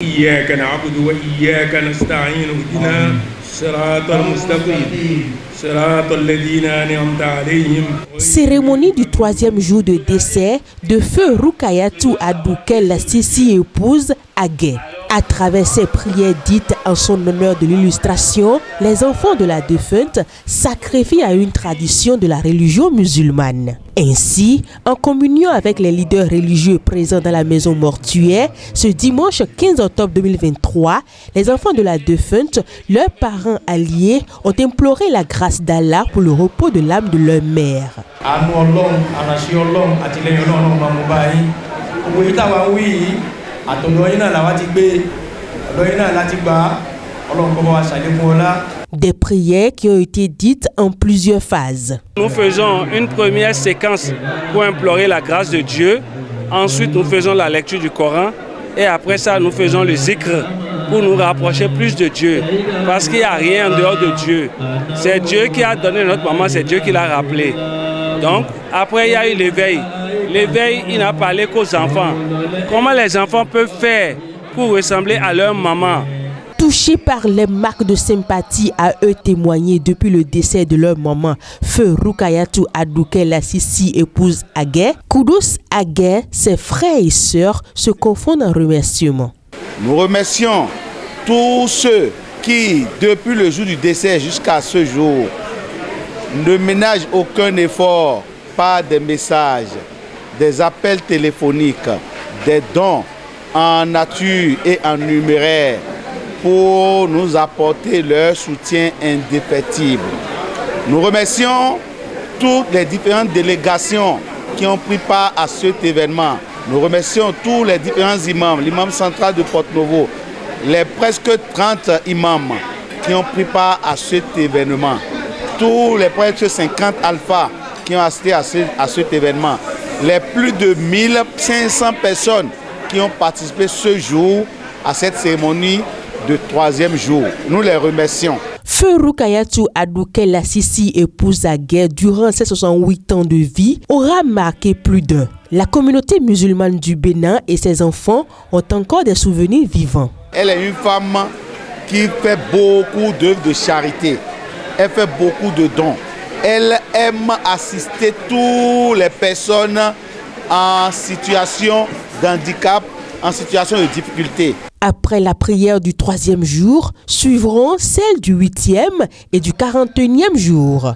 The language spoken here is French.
إياك نعبد وإياك نستعين اهدنا الصراط المستقيم صراط الذين أنعمت عليهم. Cérémonie du troisième jour de décès de feu Rukayatou Adoukel Sissi épouse Agué. À travers ces prières dites en son honneur de l'illustration, les enfants de la défunte sacrifient à une tradition de la religion musulmane. Ainsi, en communion avec les leaders religieux présents dans la maison mortuaire, ce dimanche 15 octobre 2023, les enfants de la défunte, leurs parents alliés, ont imploré la grâce d'Allah pour le repos de l'âme de leur mère. Des prières qui ont été dites en plusieurs phases. Nous faisons une première séquence pour implorer la grâce de Dieu. Ensuite, nous faisons la lecture du Coran. Et après ça, nous faisons le zikr pour nous rapprocher plus de Dieu. Parce qu'il n'y a rien en dehors de Dieu. C'est Dieu qui a donné notre maman, c'est Dieu qui l'a rappelé. Donc, après, il y a eu l'éveil. L'éveil, il n'a parlé qu'aux enfants. Comment les enfants peuvent faire pour ressembler à leur maman? Touchés par les marques de sympathie à eux témoignées depuis le décès de leur maman, feu Rukayatou Adoukel Sissi épouse Agué, Koudous Agué, ses frères et sœurs se confondent en remerciements. Nous remercions tous ceux qui, depuis le jour du décès jusqu'à ce jour, ne ménagent aucun effort par des messages, des appels téléphoniques, des dons en nature et en numéraire pour nous apporter leur soutien indéfectible. Nous remercions toutes les différentes délégations qui ont pris part à cet événement. Nous remercions tous les différents imams, l'imam central de Porto-Novo, les presque 30 imams qui ont pris part à cet événement, tous les presque 50 alphas qui ont assisté à cet événement, les plus de 1500 personnes qui ont participé ce jour à cette cérémonie de troisième jour. Nous les remercions. Feu Rukayatou Adoukel Sissi épouse Agué durant ses 68 ans de vie aura marqué plus d'un. La communauté musulmane du Bénin et ses enfants ont encore des souvenirs vivants. Elle est une femme qui fait beaucoup d'œuvres de charité. Elle fait beaucoup de dons. Elle aime assister toutes les personnes en situation d'handicap, en situation de difficulté. Après la prière du troisième jour, suivront celle du 8e et du 41e jour.